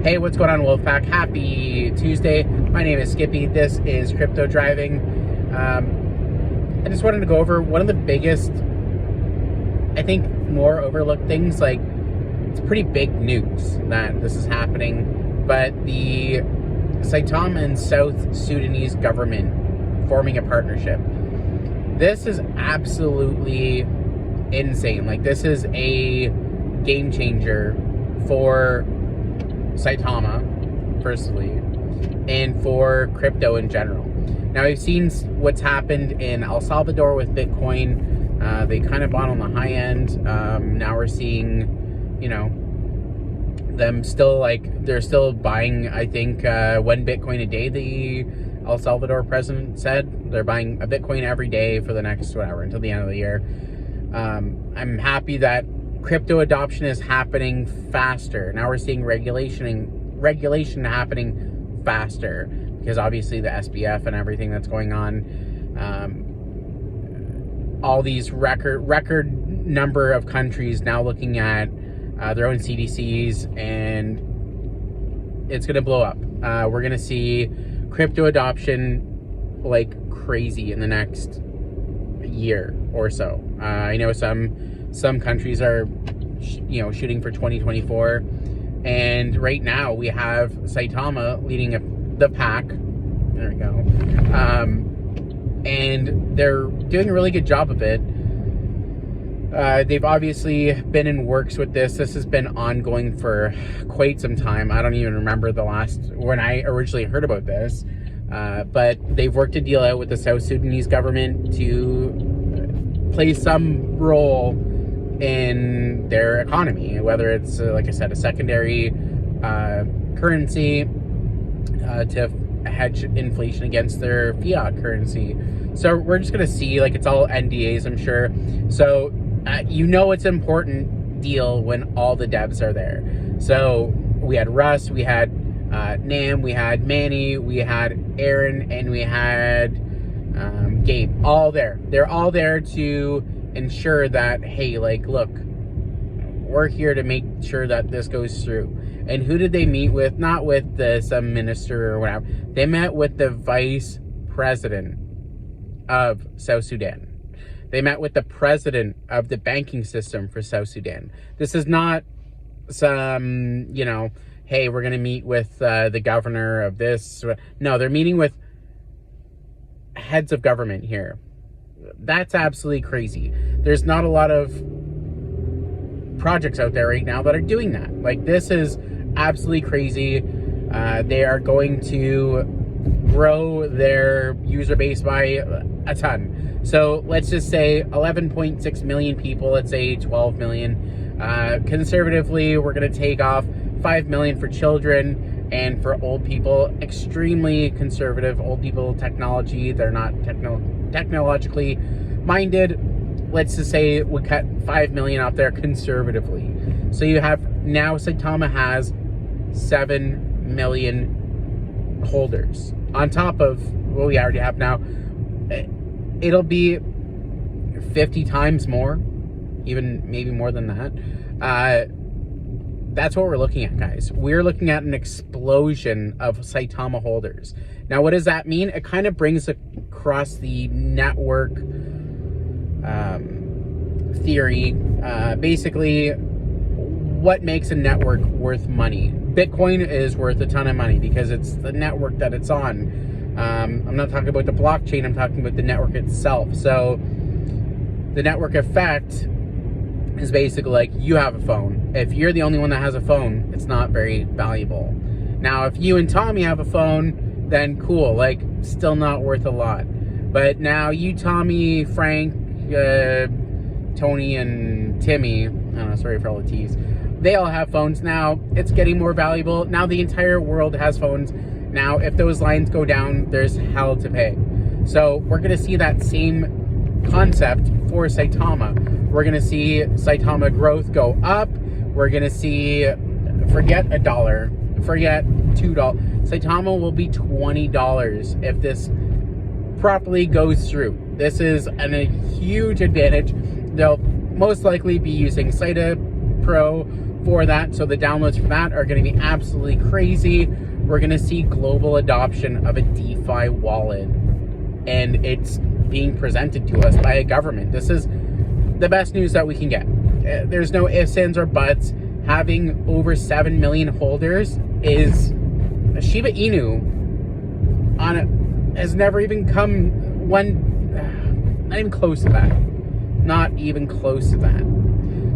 Hey, what's going on, Wolfpack? Happy Tuesday. My name is Skippy. This is Crypto Driving. I just wanted to go over one of the biggest, I think, more overlooked things. Like, it's pretty big news that this is happening, but the Saitama and South Sudanese government forming a partnership. This is absolutely insane. Like, this is a game changer for Saitama, firstly, and for crypto in general. Now, we've seen what's happened in El Salvador with Bitcoin. They kind of bought on the high end. Now we're seeing, you know, them still, like, they're still buying, I think, 1 Bitcoin a day, the El Salvador president said. They're buying a Bitcoin every day for the next, whatever, until the end of the year. I'm happy that crypto adoption is happening faster. Now we're seeing regulation happening faster because obviously the SBF and everything that's going on. All these record number of countries now looking at their own CDCs, and it's going to blow up. We're going to see crypto adoption like crazy in the next year or so. I know some countries are, you know, shooting for 2024, and right now we have Saitama leading the pack. There we go. And they're doing a really good job of it. They've obviously been in works with this. This has been ongoing for quite some time. I don't even remember the last, when I originally heard about this, but they've worked a deal out with the South Sudanese government to play some role in their economy, whether it's, like I said, a secondary currency to hedge inflation against their fiat currency. So we're just going to see, like, it's all NDAs, I'm sure. So, you know, it's an important deal when all the devs are there. So we had Russ, we had Nam, we had Manny, we had Aaron, and we had Gabe, all there. They're all there to ensure that, hey, like, look, we're here to make sure that this goes through. And who did they meet with? Not with some minister or whatever. They met with the vice president of South Sudan. They met with the president of the banking system for South Sudan. This is not some, you know, hey, we're going to meet with the governor of this. No, they're meeting with heads of government here. That's absolutely crazy. There's not a lot of projects out there right now that are doing that. Like, this is absolutely crazy. They are going to grow their user base by a ton. So let's just say 11.6 million people, let's say 12 million. Conservatively, we're going to take off 5 million for children and for old people. Extremely conservative. Old people, technology, they're not technologically minded. Let's just say we cut 5 million off there conservatively. So you have, now Saitama has 7 million holders on top of what we already have now. It'll be 50 times more, even maybe more than that. That's what we're looking at, guys. We're looking at an explosion of Saitama holders. Now, what does that mean? It kind of brings across the network theory. Basically, what makes a network worth money? Bitcoin is worth a ton of money because it's the network that it's on. I'm not talking about the blockchain, I'm talking about the network itself. So the network effect is basically like, you have a phone. If you're the only one that has a phone, it's not very valuable. Now, if you and Tommy have a phone, then cool, like, still not worth a lot. But now you, Tommy, Frank, Tony, and Timmy, I don't know, sorry for all the T's, they all have phones now. It's getting more valuable. Now the entire world has phones. Now, if those lines go down, there's hell to pay. So we're going to see that same concept for Saitama. We're going to see Saitama growth go up. We're going to see, forget $1, forget $2. Saitama will be $20 if this properly goes through. This is a huge advantage. They'll most likely be using Saita Pro for that. So the downloads for that are going to be absolutely crazy. We're going to see global adoption of a DeFi wallet, and it's being presented to us by a government. This is the best news that we can get. There's no ifs, ands, or buts. Having over 7 million holders is a Shiba Inu has never even come not even close to that. Not even close to that.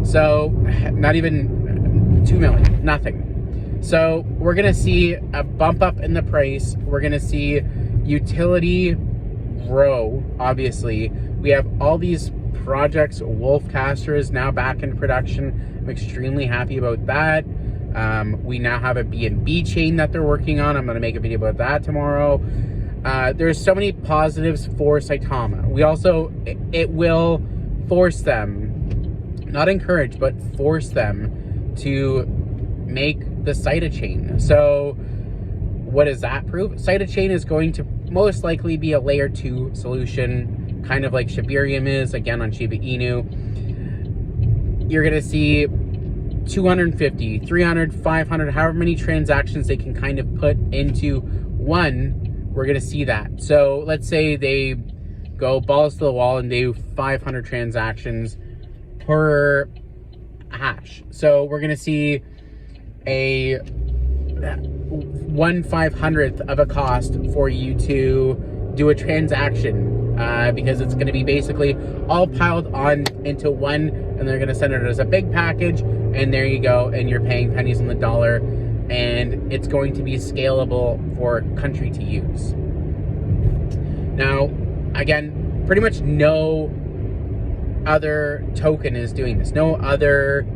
So, not even 2 million, nothing. So, we're going to see a bump up in the price. We're going to see utility grow, obviously. We have all these projects. Wolfcaster is now back in production. I'm extremely happy about that. We now have a BNB chain that they're working on. I'm going to make a video about that tomorrow. There's so many positives for Saitama. We also, it will force them, not encourage, but force them to make the SaitaChain. So what does that prove? SaitaChain is going to most likely be a layer 2 solution, kind of like Shibarium is, again, on Shiba Inu. You're going to see 250, 300, 500, however many transactions they can kind of put into one. We're going to see that. So let's say they go balls to the wall and do 500 transactions per hash. So we're going to see a 1/500th of a cost for you to do a transaction, because it's going to be basically all piled on into one, and they're going to send it as a big package, and there you go, and you're paying pennies on the dollar, and it's going to be scalable for country to use. Now, again, pretty much no other token is doing this. No other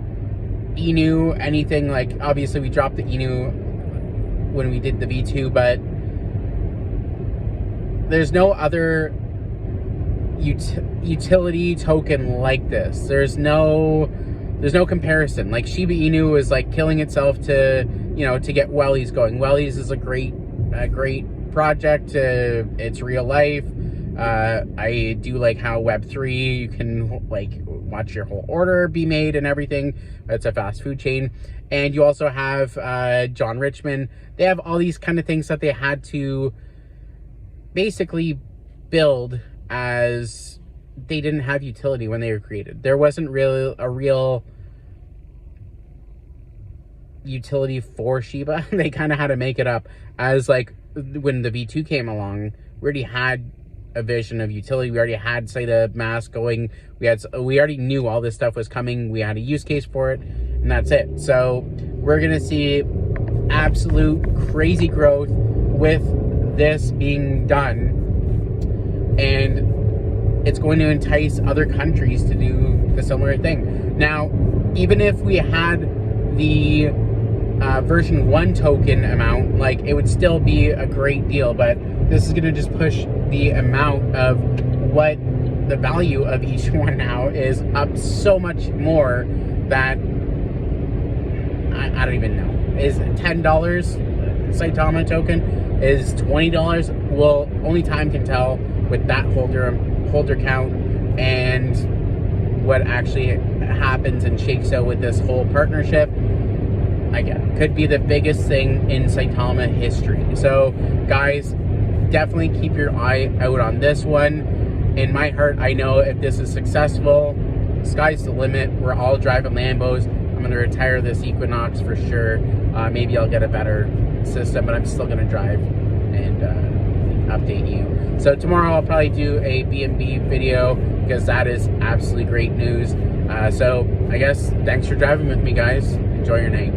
Inu, anything. Like, obviously we dropped the Inu when we did the V2, but there's no other utility token like this. There's no comparison. Like, Shiba Inu is like killing itself to, you know, to get Wellies going. Wellies is a great project. It's real life. I do like how Web3, you can like watch your whole order be made and everything. It's a fast food chain. And you also have John Richmond. They have all these kind of things that they had to basically build, as they didn't have utility when they were created. There wasn't really a real utility for Shiba. They kind of had to make it up. As like when the V2 came along, we already had a vision of utility. We already had Saita Mask going. We already knew all this stuff was coming. We had a use case for it, and that's it. So we're gonna see absolute crazy growth with this being done, and it's going to entice other countries to do the similar thing. Now, even if we had the version 1 token amount, like, it would still be a great deal, but this is going to just push the amount of what the value of each one now is up so much more that I don't even know. Is $10 Saitama token? Is $20? Well, only time can tell with that holder count and what actually happens and shakes out with this whole partnership. Again, could be the biggest thing in Saitama history. So, guys, definitely keep your eye out on this one. In my heart, I know if this is successful, sky's the limit. We're all driving Lambos. I'm going to retire this Equinox for sure. Maybe I'll get a better system, but I'm still going to drive and update you. So tomorrow I'll probably do a BNB video, because that is absolutely great news. So I guess thanks for driving with me, guys. Enjoy your night.